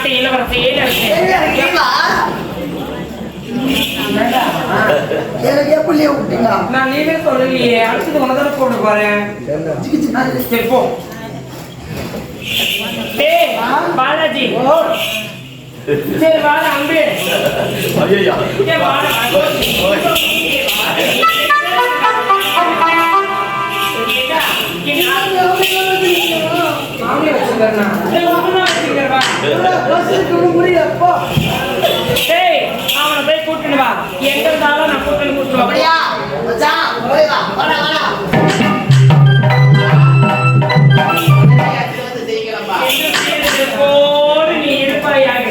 நாட்டு இளவரசியே எனக்கு எப்படி விட்டீங்க? நான் நீவே சொல்லலையே, அடுத்தது உனதான போட்டு பாறேன். சரி போ. டேய் பாலாஜி, சரி வாட அம்பே. ஐயா ஏ வாட அவனை போய் கூட்டிட்டு வா. எங்க இருந்தாலும் நான் கூட்டிட்டு அப்படியா? நீ இருப்பாயாக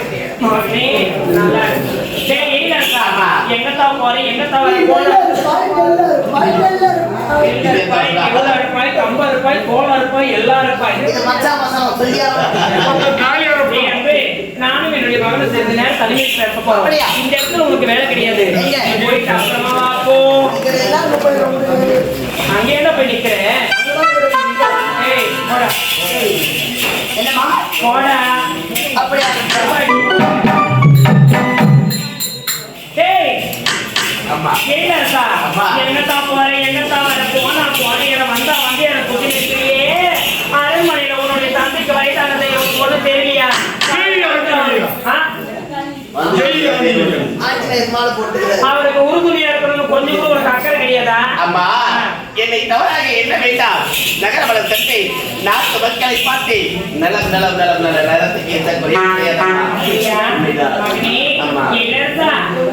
நல்லா எங்கத்தான் போறேன், எங்கத்தான் ரூபாய், 50 ரூபாய், கோலா ரூபாய், எல்லா ரூபாய். நானும் என்னுடைய மகனை சேர்ந்த நேரம் தலைமை பேச போறோம். இந்த இடத்துல உனக்கு வேலை கிடையாது. போயிட்டு அப்புறமா போ. அங்கே என்ன போய் நிக்கிறேன்? என்னமா போடா. அப்படியா? எங்கத்தான் போறேன், எங்கத்தான் வர போனா போறேன், என வந்தா வந்து எனக்கு புத்தியே அரண்மனையில உன்னுடைய தந்தைக்கு வயதானதை ஒண்ணு தெரியலையா? அவருக்கு உறுதுணையா இருக்கணும்னு கொஞ்சம் கூட ஒரு அக்கறை கிடையாதா? அம்மா, என்னை தவறாக என்ன வேண்டாம். நகரவளம் தட்டி நாட்டு மக்களை பார்த்து நலம் நலம் நலம் நலம் நலத்துக்கு எந்த குறையும்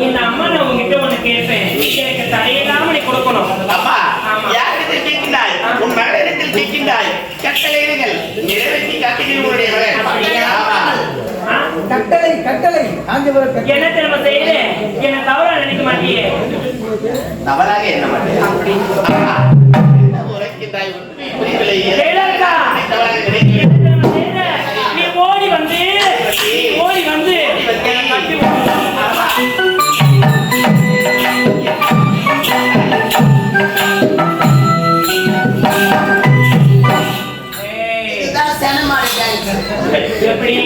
இந்த அம்மா நான் உங்ககிட்ட ஒண்ணு கேட்பேன். எனக்கு தடையில்லாம நீ கொடுக்கணும். அம்மா, யாரிடத்தில் கேட்கின்றாய்? உன் மகளிடத்தில் கேட்கின்றாய். கட்டளைகள் நிறைவேற்றி காட்டுகிறேன் உன்னுடைய மகன். கட்டளை கட்டளை என்ன திரும்ப செய்து என்ன தவறா நினைக்க மாட்டியே? தவறாக என்ன மாட்டேன். அப்படி உரைக்கின்றாய். நீ ஓடி வந்து கட்டி எப்படி?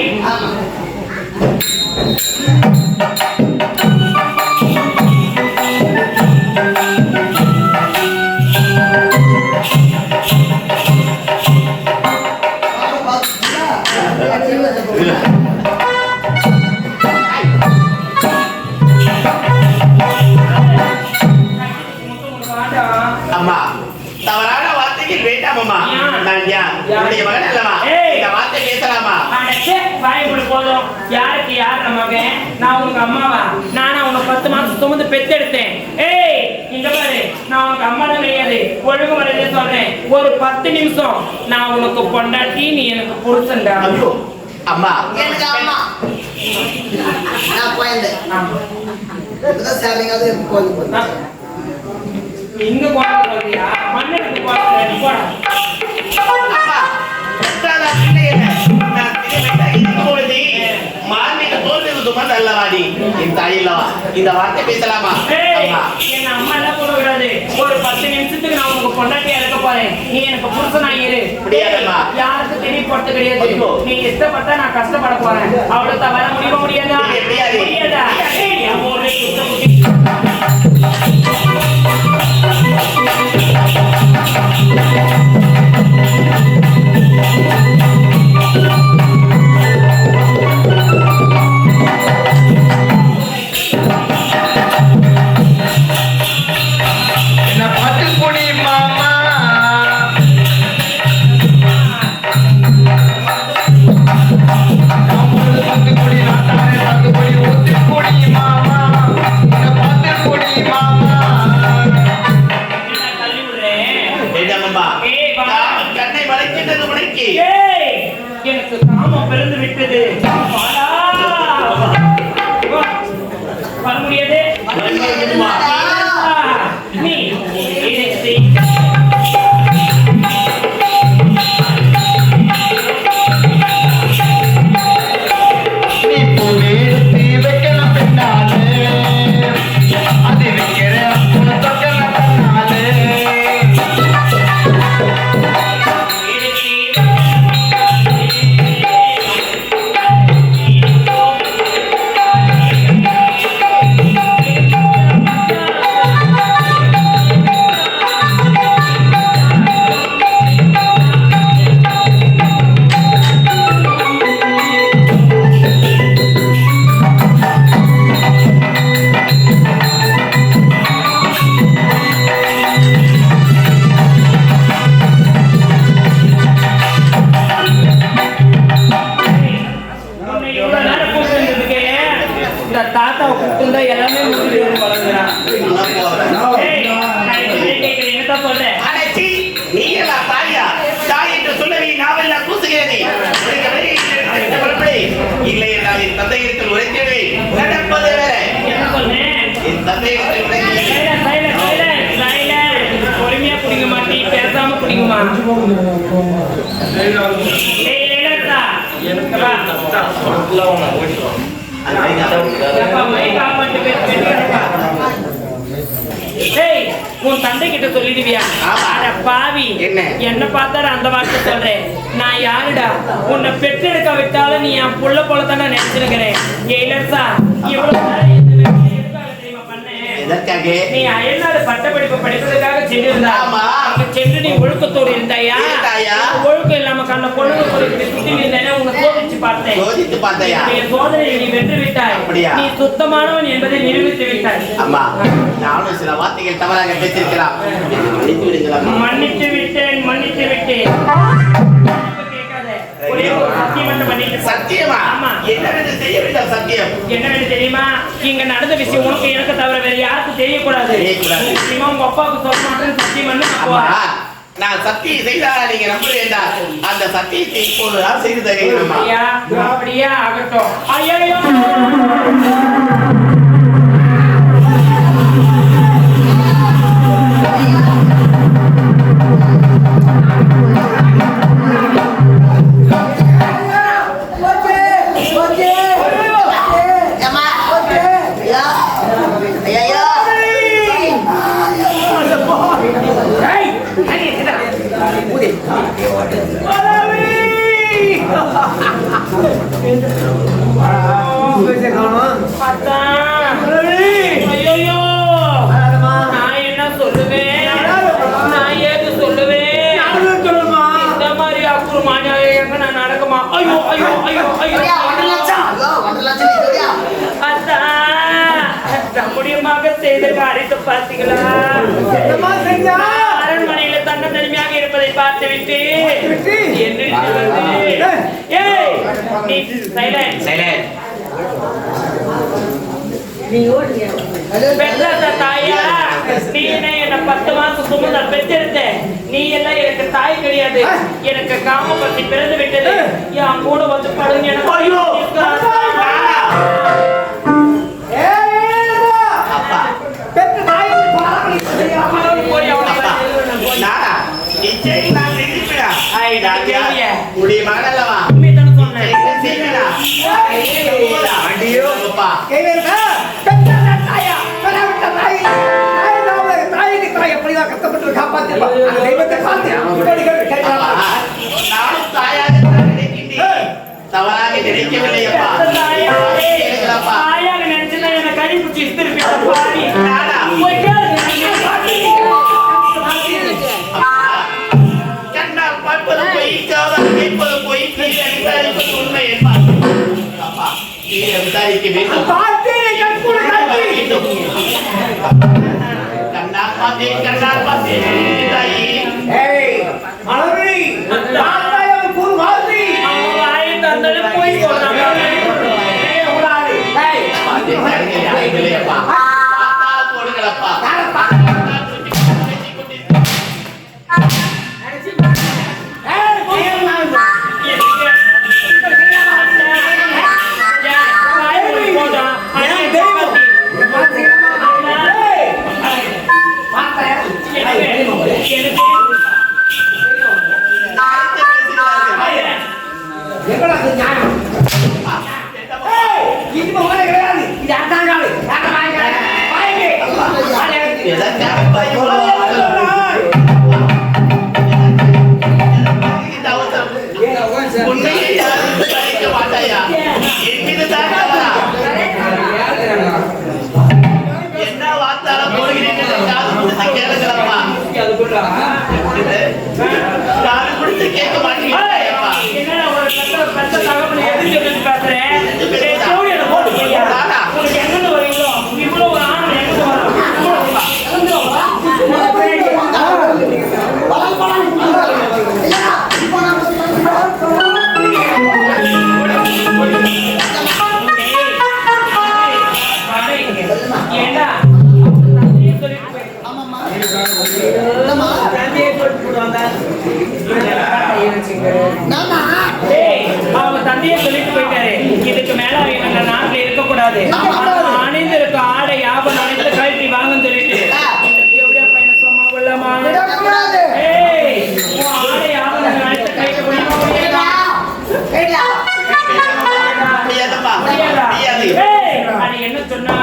அம்மா, தவறான வார்த்தைகள் வேண்டாம் அம்மா. நான் என்னுடைய மகன் அல்லவா? இந்த வார்த்தை பேசலாமா? போதும். யாருக்கு யார் மகன்? நான் உனக்கு அம்மாவா? நானா உனக்கு 10 மாசம் சுமந்து பெத்தெடுத்தேன். ஏய் இங்க பாரு, நான் உனக்கு அம்மா தான் கிடையாது. ஒழுங்கு முறையில சொல்றேன். ஒரு 10 நிமிஷம் நான் உனக்கு பொண்டாட்டி, நீ எனக்கு புருஷன்டா. அம்மா, எனக்கு அம்மா. நான் குழந்தை. இப்பதான் சாரிங்காவது கோயில் இங்க போறியா? மண்ணெடுத்து போறா. இந்த வார்த்தை பேசலாமா? என் அம்மா எல்லாம் போட விடாது. ஒரு 10 நிமிஷத்துக்கு நான் உனக்கு பொண்டாட்டியா இருக்க போறேன். நீ எனக்கு புருஷனாயிரு. யாருக்கு தெரியப்படுத்த கிடையாது. நீ இஷ்டப்பட்டா நான் கஷ்டப்பட போறேன். அவ்வளவு வர முடியாதா? முடியாதா? என்ன பாட்டு கொடி மாமா, பாட்டு கொடி இவ்வளவு நேரம் கூப்பிட்டு இருந்ததுக்கு இந்த தாத்தாவை கூப்பிட்டு எல்லாமே முடிஞ்சு வளர்ந்துறான். என்னதான் சொல்றேன்? தாய் என்று சொல்லி நாவெல்லாம் கூசுகிறது. இல்லை என்றால் என் தந்தையத்தில் உரைக்கவே நடப்பது வேற. என்ன சொன்னேன்? என் தந்தையத்தில் பொறுமையா குடிங்க மாட்டி, பேசாம குடிங்கம்மா. உன் தந்தை கிட்ட சொல்லிடுவியா? பாவி என்ன பார்த்தாரு அந்த வார்த்தை சொல்றேன். நான் யாருடா? உன்னை பெற்றெடுக்க விட்டாலும் நீ என் புள்ள போல தானே நினைச்சிருக்கிறேன். நீ அயல்நாடு பட்டப்படிப்பு படிப்பதற்காக சென்றிருந்தா சென்று நீ ஒழுக்கத்தோடு இருந்தாயா? ஒழுக்கம் இல்லாம கண்ண பொண்ணுங்க சுத்தி இருந்தா உன்னை சோதிச்சு பார்த்தேன். சோதனை நீ வென்று விட்டாய். நீ சுத்தமானவன் என்பதை நிரூபித்து விட்டாய். நானும் சில வார்த்தைகள் தவறாக பேசியிருக்கலாம். மன்னித்து விட்டேன், மன்னித்து விட்டேன். சத்தியமா? என்னவென்று செய்ய வேண்டும் சத்தியம்? என்னவென்று தெரியுமா? இங்க நடந்த விஷயம் உனக்கு எனக்கு தவிர வேற யாருக்கும் தெரியக்கூடாது. உங்க அப்பாவுக்கு சொல்ல மாட்டேன்னு சத்தியம் பண்ணு. நான் சத்தியம் செய்தாரா நீங்க நம்புறீங்களா? அந்த சத்தியத்தை இப்போதுதான் செய்து தருகிறேன். அப்படியா? ஆகட்டும். ஐயோ ஐயோ நான் என்ன சொல்லுவேன்? நான் ஏது சொல்லுவேன்? இந்த மாதிரி அக்குறமான நான் நடக்குமா? ஐயோ ஐயோ ஐயோ ஐயோ முடியமாக செய்த காரியத்தை பார்த்தீங்களா? அரண்மனையில தன்னை தனிமையாக இருப்பதை பார்த்து விட்டு தாயா நீ என்ன 10 மாசம் சுமந்த பெற்றெடுத்த நீ எல்லாம் எனக்கு தாய் கிடையாது. எனக்கு காம பத்தி பிறந்து விட்டது. என் கூட வந்து படுங்க. தவறாக நினைக்கவில்லையப்பா. தாயாக நினைச்சுன்னா என்ன கை பிடிச்சி கண்ணால் பார்ப்பது போய் காதால் கேட்பது போய் விசாரிப்பது உண்மை என்பார். விசாரிக்க வேண்டும். கண்ணால் பார்த்தேன், கண்ணால் பார்த்தேன் தாயி. போய் சொல்றாங்க. கேட்க மாட்டீங்க. ஏண்டா தந்தையே சொல்லிட்டு போய் ஆமாம்மா. என்னம்மா? தந்தையே சொல்லிட்டு போடுவாங்க நானா? டேய், அவங்க தந்தையே சொல்லிட்டு போயிட்டாரு இதுக்கு மேல அவங்க நாட்டுல இருக்க கூடாது அணிந்து இருக்க ஆடை யாபம் அனைத்து கழட்டி வாங்கன்னு சொல்லிட்டு இந்த தேவடியா பையனை சும்மா கொள்ளாமா விடக்கூடாது. ஏய் உன் ஆடை யாபம் அனைத்து கழட்டி கொள்ளாமா முடியாதா கேட்டியா? முடியாதப்பா முடியாதா முடியாது ஏய் அது என்ன சொன்னா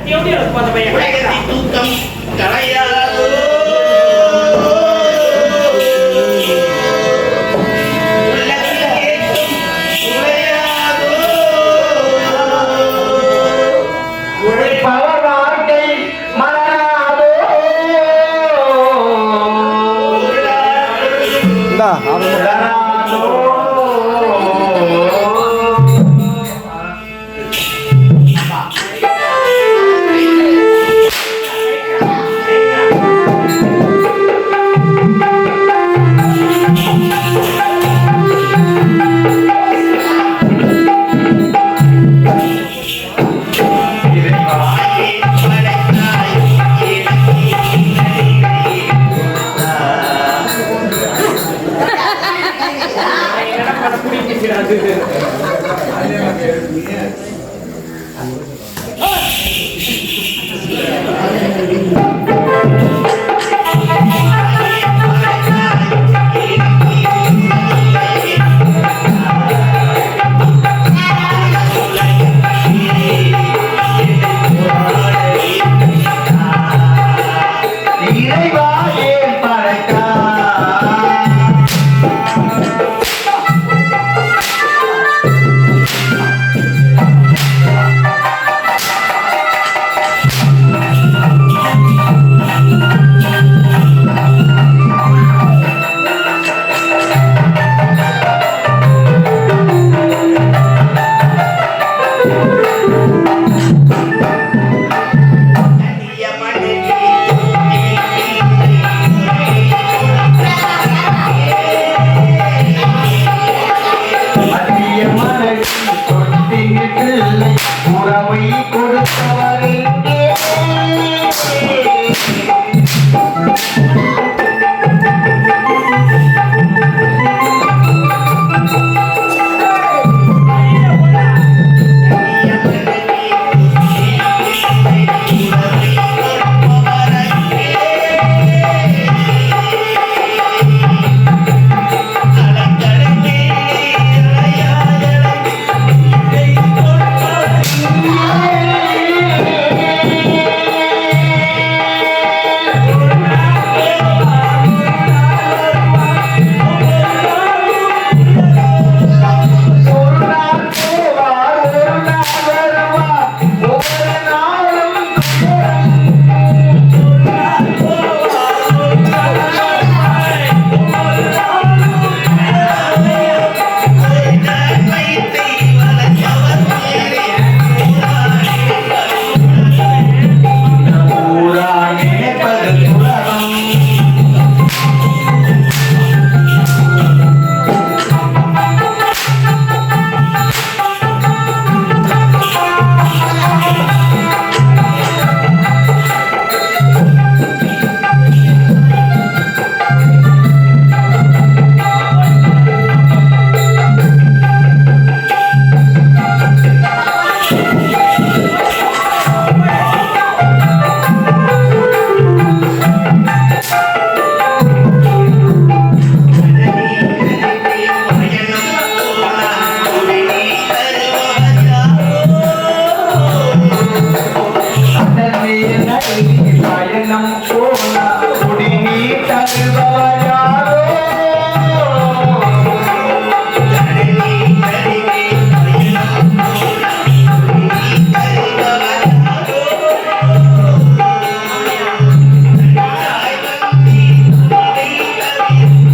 தேவடியா போத பையன் உலகத்தின் தூக்கம் கலையாதோ உள்ளத்தில் கேட்கும் உரையாதோ உழைப்பவர் வாழ்க்கை மலராதோ. மலராதோ. இறைவா ஏன் படைத்தாய்? மத்திய மலரில் தொட்டில் பிள்ளை உறவை கொடுத்தவர் எங்கே? ஒரு நாள் போவார், ஒரு நாள் வருவார், ஒவ்வொரு நாளும் ஊரா நினைப்பது உலகம். பயணம் போன குடிநீர் தருபவர் யாரோ?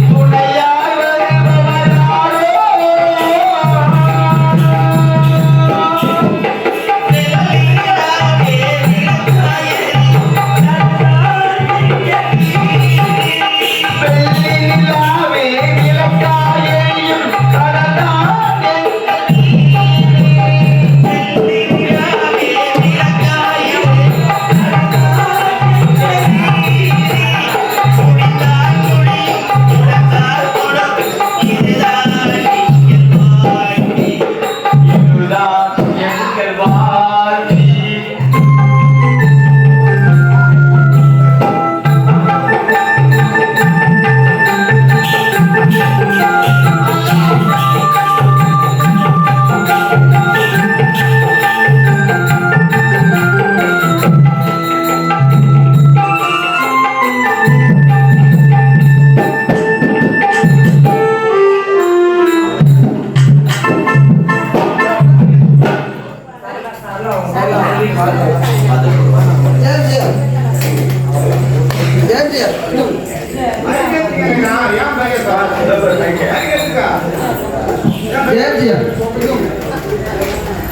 துணையாக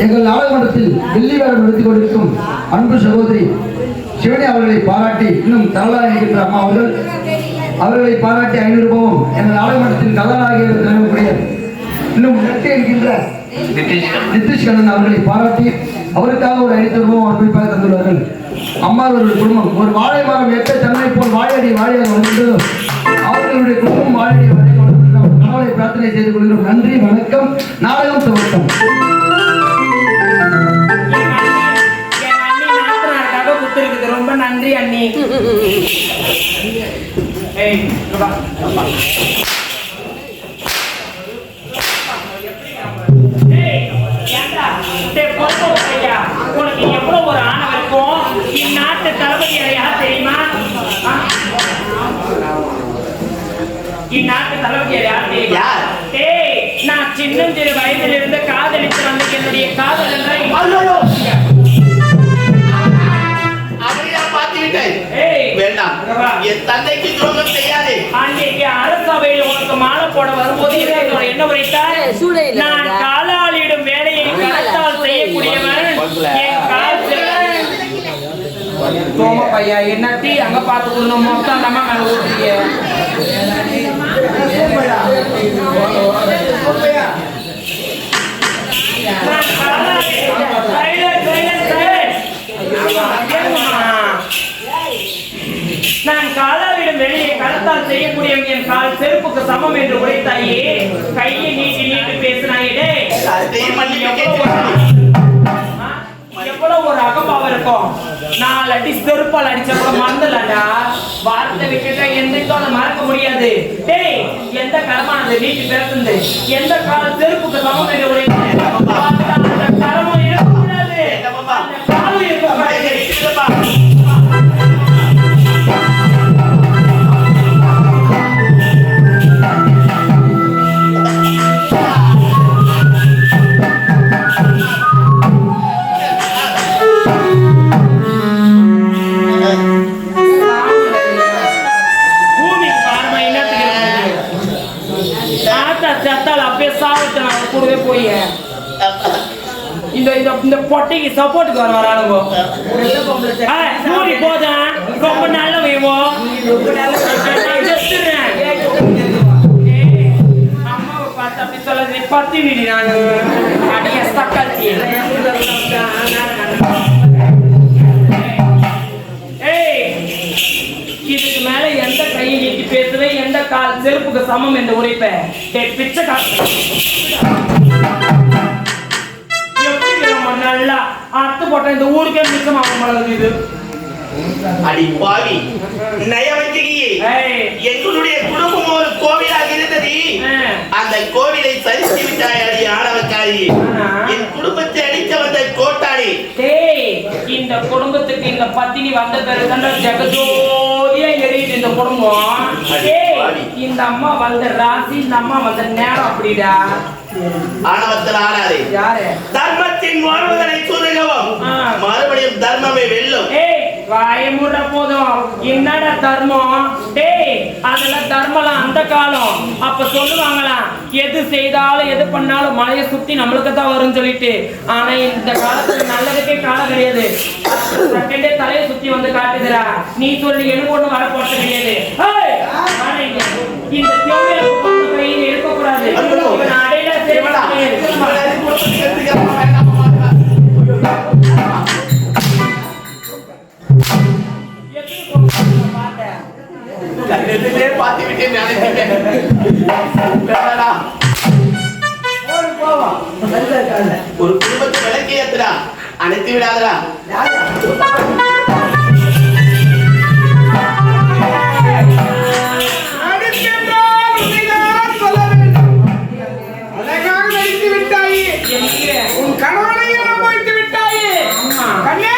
எங்கள் நாடாளுமன்றத்தில் வெள்ளி வேடம் நடத்தி கொண்டிருக்கும் அன்பு சகோதரி சிவனி அவர்களை பாராட்டி இன்னும் தரலாக இருக்கின்ற அம்மா அவர்களை பாராட்டி 500 ரூபாயும் எங்கள் நாடாளுமன்றத்தில் கதாநாயகர்கள் திறக்கக்கூடிய இன்னும் நெட்டு என்கின்ற நிதிஷ் கண்ணன் அவர்களை பாராட்டி அவருக்காக ஒரு 500 ரூபாயும் அன்பளிப்பாக தந்துள்ளார்கள். அம்மா அவர்களுடைய குடும்பம் ஒரு வாழை மரம் எட்ட தன்னை போல் வாழையடி வாழையாக வளர்ந்ததோ அவர்களுடைய குடும்பம் வாழையடி வாழையாக வளர்ந்து கணவனை பிரார்த்தனை செய்து கொள்கிறோம். நன்றி, வணக்கம். நாடகம் துவக்கம். ரொம்ப நன்றி அண்ணி. உனக்கு எவ்வளவு ஒரு ஆணவம் இருக்கும். இந்நாட்டு தளபதி யார் தெரியுமா? இந்நாட்டு தளபதி யார் தெரியுமா? நான் சின்னஞ்சிறு வயதில் இருந்து காதலித்து வந்த என்னுடைய காதல் வேண்டாம், என் தந்தைக்கு துரோகம் செய்யாது. அன்றைக்கு அரசபையில் உனக்கு மாலை போட வரும்போது என்ன உரைத்தார்? நான் காலாளியிடும் வேலையை கரத்தால் செய்யக்கூடியவன். என் கால் தோம பையா என்னத்தி அங்க பார்த்து மொத்தம் நம்ம மேல ஊற்றிய நான் காலாவிடம் வெளியே கரத்தால் செய்யக்கூடியவங்க என் கால் செருப்புக்கு சமம் என்று உரைத்தாயே. கையை நீட்டி நீட்டி பேசினாயே. எவ்வளவு ஒரு அகம்பாவம் இருக்கும். 4 அடி செருப்பால் அடிச்ச கூட மறந்துலடா. வார்த்தை விட்டுட்டா எந்திரிக்கும் அதை மறக்க முடியாது. டேய், எந்த கரமானது நீட்டி பேசுந்து எந்த கால் செருப்புக்கு சமம் என்று உரைத்தாய். கரமும் இருக்கக்கூடாது, காலும் இருக்கக்கூடாது. இந்த பொட்டைக்கு சப்போர்ட்டுக்கு வரானுங்க. போதான் ரொம்ப நல்ல வேவோம். அம்மாவை பார்த்து அப்படி சொல்ல பத்தி வீடு நானு அடிய சக்காச்சி. இதுக்கு மேல எந்த கையை நீட்டி பேசுவேன், எந்த கால் செருப்புக்கு சமம் என்று உரைப்பேன். பிச்சை காசு நல்லா அத்து போட்ட இந்த ஊருக்கே மிச்சமாக மாட்டது. இது அடி பாவி நயவஞ்சகியே, எங்களுடைய குடும்பம் ஒரு கோவிலாக இருந்தது. அந்த கோவிலை சரித்து விட்டாய் அடி ஆணவக்காரி. என் குடும்பத்தை அடிக்க வந்த கோட்டாளி. இந்த குடும்பத்துக்கு இந்த பத்தினி வந்த பிறகு ஜெகஜோதியா எரியுது இந்த குடும்பம். இந்த அம்மா வந்த ராசி, இந்த அம்மா வந்த நேரம் அப்படிடா. ஆணவத்தில் ஆடாதே. தர்மத்தின் வாழ்வதனை சொல்லுகவும் மறுபடியும் தர்மமே வெல்லும். வாய மூட போதும். என்னடா தர்மம்? டேய், அதெல்லாம் தர்மலாம் அந்த காலம். அப்ப சொல்லுவாங்களா, எது செய்தாலும் எது பண்ணாலும் மலையை சுத்தி நம்மளுக்கு தான் வரும்னு சொல்லிட்டு. ஆனா இந்த காலத்துல நல்லதுக்கே காலம் கிடையாது. செகண்டே தலையை சுத்தி வந்து காட்டுதுரா. நீ சொல்லி எனக்கு ஒண்ணு வர போறது கிடையாது. இந்த கையில் இருக்கக்கூடாது. அடையில பார்த்து விட்டேன் நினைச்சிட்டேன். ஒரு குடும்பத்தை விளக்கி ஏத்துடா, அணைத்து விடாதடா. உன் கணவனை அனுபவித்து விட்டாயே கண்ணே.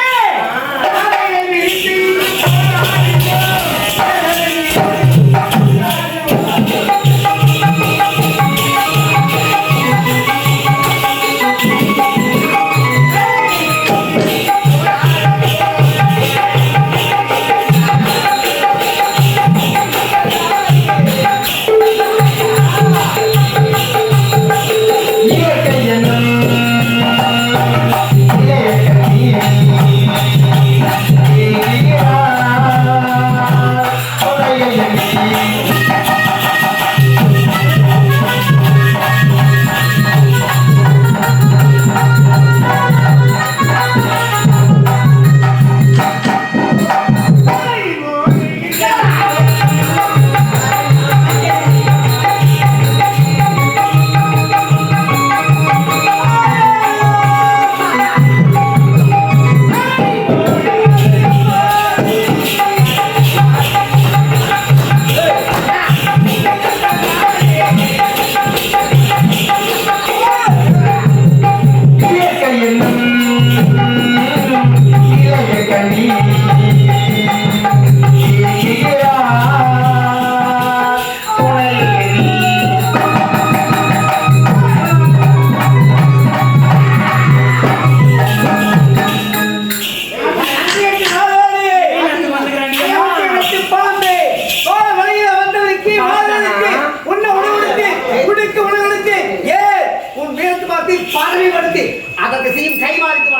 அதற்கு செய்யும் கை மாறித்து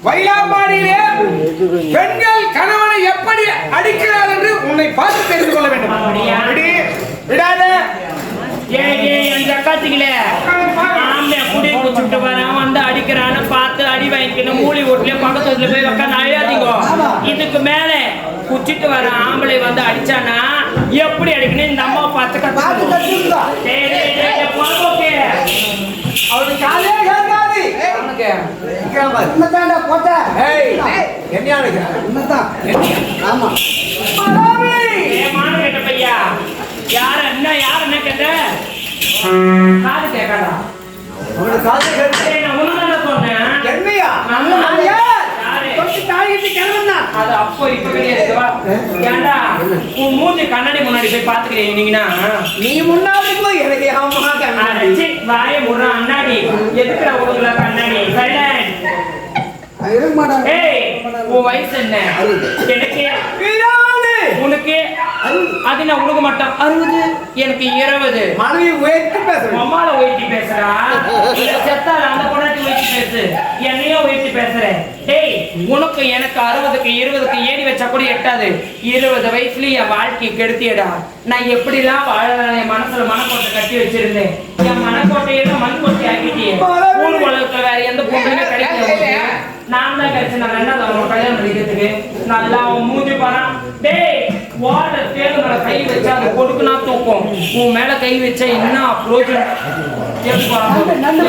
வயலாம்பாடியிலே பெண்கள் கணவனை எப்படி அடிக்கிறார் என்று உன்னை பார்த்து தெரிந்து கொள்ள வேண்டும். விடாத குடிச்சுட்டு வரான் வந்து அடிக்கிறான்னு பார்த்து அடி வாங்கிக்கணும். மூலி வீட்டுல பக்கத்துல போய் உட்காந்து அழியாதீங்க. இதுக்கு மேல குச்சிட்டு வர ஆம்பளை வந்து அடிச்சானா எப்படி அடிக்கணும் இந்த அம்மா பார்த்து அவனுக்கு காலே கேட்காது. பையா யார என்ன யார் என்ன கேட்ட காது கேட்காதா? அது அப்போ இப்ப உன் மூஞ்சி கண்ணாடி முன்னாடி போய் பாத்துக்கிறீங்கன்னா நீ முன்னாடி போய் எனக்கு வாய முடுற அண்ணாடி எதுக்குற உடுக்குல கண்ணாடி உன் வயசு என்ன? எனக்கு உனக்கு அது நான் உனக்கு மட்டும் 60 எனக்கு 20. மனைவி உயர்த்தி பேசுறேன். அம்மால உயர்த்தி பேசுறா செத்தால அந்த பொண்ணாட்டி உயர்த்தி பேசு என்னையும் உயர்த்தி பேசுறேன். டேய் உனக்கு எனக்கு 60க்கு 20க்கு ஏறி வச்சா கூட எட்டாது. 20 வயசுல என் வாழ்க்கையை கெடுத்தியடா. நான் எப்படிலாம் வாழலாம் என் மனசுல மனக்கோட்டை கட்டி வச்சிருந்தேன். என் மனக்கோட்டையெல்லாம் மண்கோட்டை ஆக்கிட்டியே. ஊர் உலகத்துல வேற எந்த பொண்ணுமே கிடைக்கல. நான் தான் கிடைச்சேன். நான் என்ன கல்யாணம் பண்ணிக்கிறதுக்கு நல்லா அவன் மூஞ்சி பாரு. டேய் வாட தேடு மேல கை வச்சா அது கொடுக்குனா தூக்கும். உன் மேல கை வச்சா என்ன அப்ரோஜன் நல்ல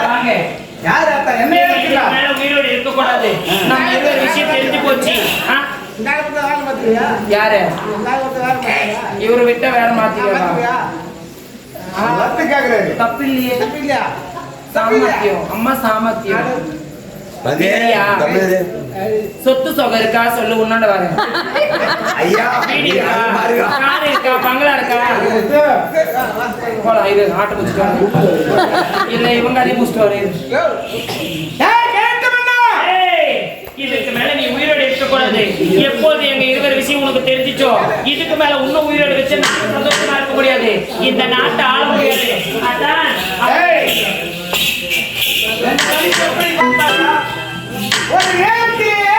வாங்க. யார் அத்தா என்ன இதுக்கு இருக்கிறார் மேல உயிரோடு இருக்கக்கூடாது. நம்ம ஏதோ ஒரு விஷயம் தெரிஞ்சு போச்சு. ஆ? யாரு இவரு விட்ட வேற மாத்திக்கலாம். தப்பு இல்லையே. சாமர்த்தியம் அம்மா சாமர்த்தியம். சரியா? சொத்து சொகம் இருக்கா சொல்லு, உன்னோட வரேன். ஐயா வீடு இருக்கா, கார் இருக்கா, பங்களா இருக்கா? போலாம், இது ஆட்டை முடிச்சுட்டு இல்ல இவங்க அதையும் முடிச்சுட்டு வரேன். இதுக்கு மேல நீ உயிரோடு இருக்கக்கூடாது. எப்போது எங்க இருவர் விஷயம் உனக்கு தெரிஞ்சிச்சோ, இதுக்கு மேல இன்னும் உயிரோடு வச்சு நான் சந்தோஷமா இருக்க முடியாது. இந்த நாட்டை ஆள முடியாது. அதான் ஒரு நேரத்திலே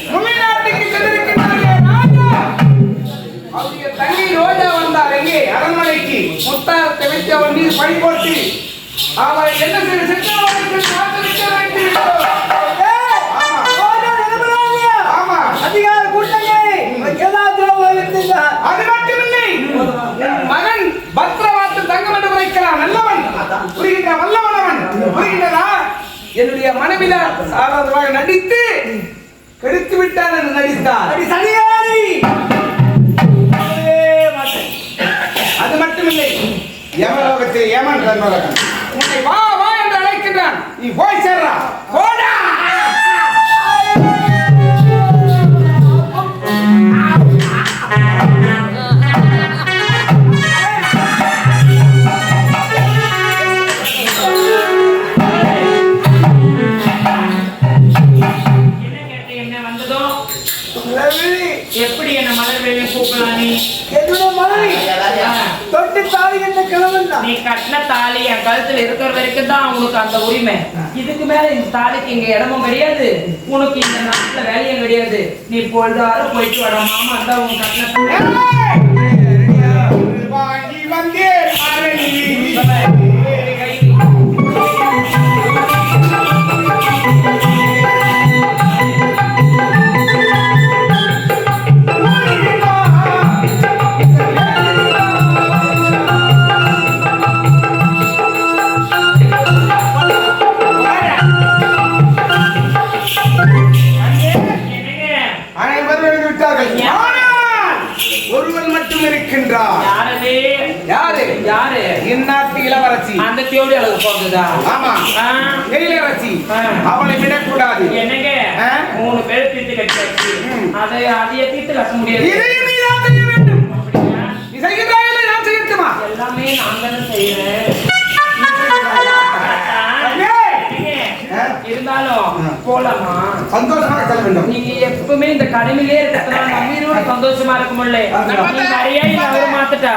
தமிழ்நாட்டுக்கு சென்றிருக்கிறாரே ராஜா. அவருடைய தங்கை ரோஜா வந்தார் எங்கே அரண்மனைக்கு. முத்தாரத்தை வைத்து அவர் மீது பழி போட்டு அவரை என்ன செய்து சென்றவர்களுக்கு காத்திருக்க வேண்டும். ஆமா அதிகார கூட்டங்களே அது மட்டுமில்லை, மகன் பத்ரவாத்து தங்கம் என்று உரைக்கிறான். நல்லவன் புரிகின்ற வல்லவன் அவன். புரிகின்றதா? என்னுடைய மனைவியாக நடித்து கெடுத்து விட்டான் என்று நடித்தார். அது மட்டுமில்லை, யமலோகத்தில் ஏமன் தன்மகன் உன்னை வா வா என்று அழைக்கின்றான். நீ போய் சேர்றா. போடா. எப்படி என்ன மலர் வேலையை கூப்பிடலாம்? நீ தொட்டு தாலி என்ற கிழவன் தான். நீ கட்டின தாலி என் கழுத்துல இருக்கிற வரைக்கும் தான் உனக்கு அந்த உரிமை. இதுக்கு மேல இந்த தாலிக்கு இங்க இடமும் கிடையாது, உனக்கு இந்த நாட்டுல வேலையும் கிடையாது. நீ பொழுதாரும் போயிட்டு வர மாமா தான் உன் கட்டின வாங்கி வந்தே ஒருவன் மட்டும் இருக்கின்றார். யாரு? இந்நாட்டு இளவரசி. அந்த தேவடி அளவு போகுதா? ஆமா, இளவரசி. அவளை விடக்கூடாது. என்னங்க 3 பேர் தீர்த்து கட்டியாச்சு. அதைய தீர்த்து கட்ட முடியாது. இதையும் நீ தான் செய்ய வேண்டும். நீ செய்கிறாய் இல்லை நான் செய்யட்டுமா? எல்லாமே நான் தானே செய்யறேன். இருந்தாலும் போலாமா? சந்தோஷமாக செல்ல வேண்டும். நீங்க எப்பவுமே இந்த கடமையிலே இருக்கிறதுனால நம்ம இருவர சந்தோஷமா இருக்க முடியல. நீ நிறைய அவரு மாத்துட்டா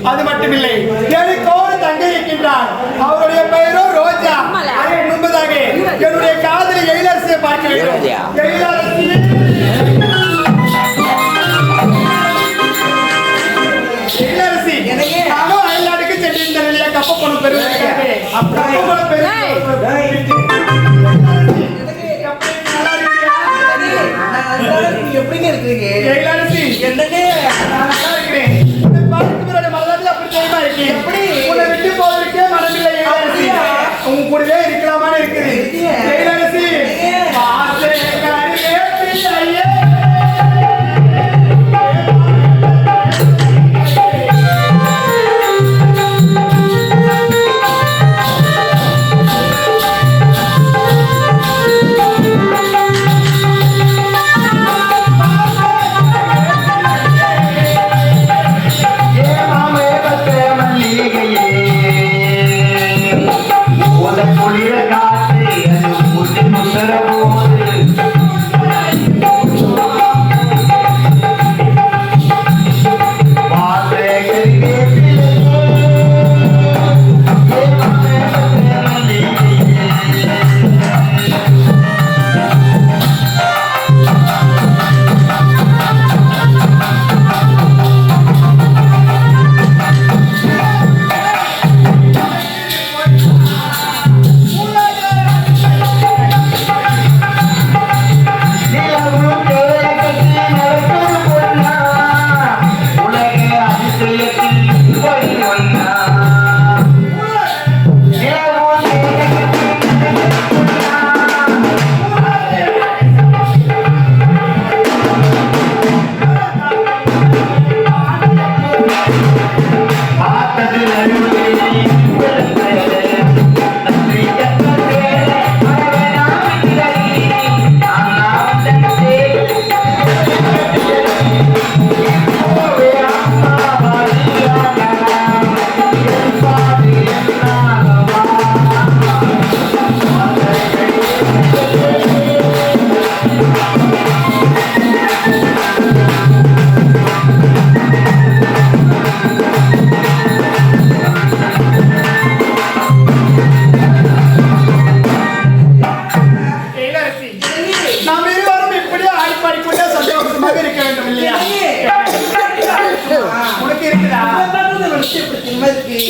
அது மட்டுமில்லை, எனக்கு ஒரு தங்கை இருக்கின்றார். அவருடைய பெயரோ ரோஜா. அதற்கு முன்பதாக என்னுடைய காதலி எழிலரசியை பார்க்க வேண்டும். எழிலரசி, எழிலரசி, நானும் அயல்நாட்டுக்கு சென்றிருந்தேன் இல்லையா, கப்ப பணம் பெறுவதற்காக. எப்படிங்க இருக்கீங்க? எழிலரசி, என்னங்க நான் நல்லா இருக்கிறேன். உன்னை பார்க்கும்போது மனதில் அப்படி தெரியுமா இருக்கு. எப்படி? உன்னை விட்டு போவதற்கே மனதில்லை எழிலரசி. உன் கூடவே இருக்கலாமான்னு இருக்குது. எழிலரசி, ஆசை கருவே பிள்ளையே.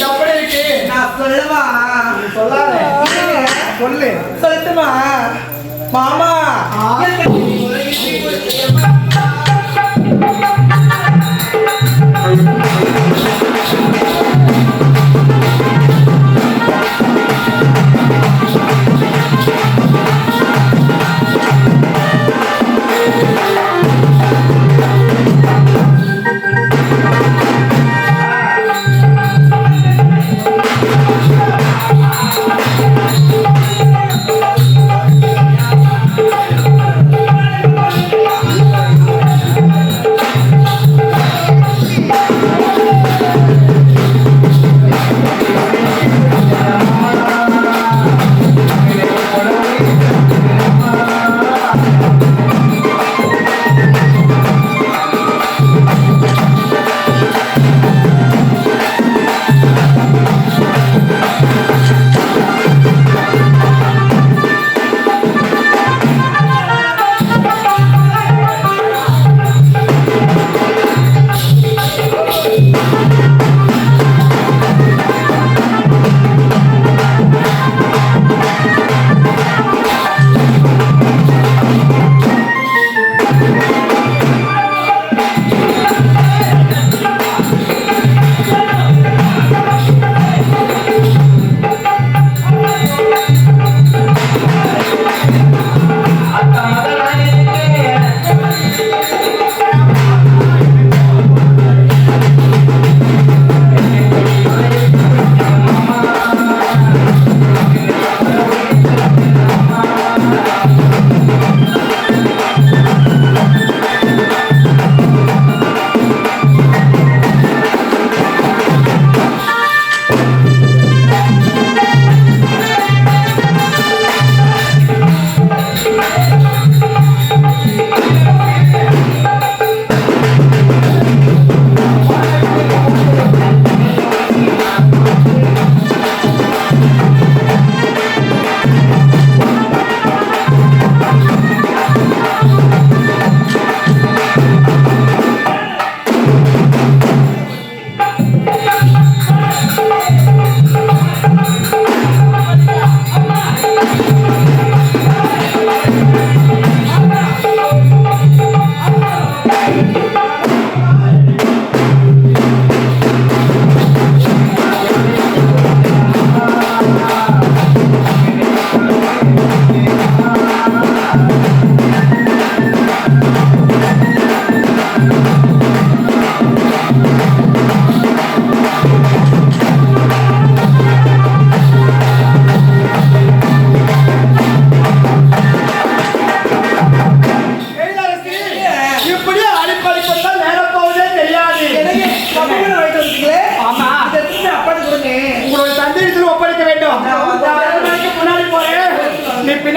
எப்படி இருக்கு? நான் சொல்லவா? சொல்லாத. சொல்லு. சொல்லட்டுமா மாமா?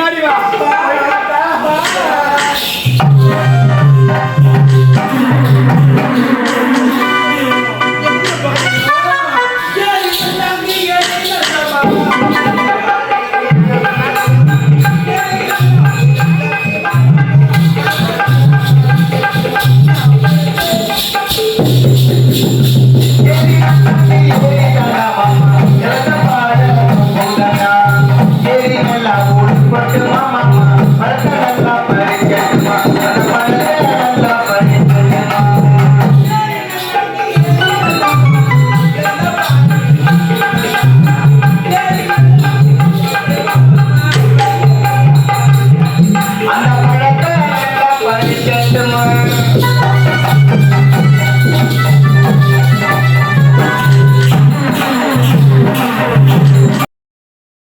பின்னாடி வா அந்த பழத்தை பறிக்கட்டுமா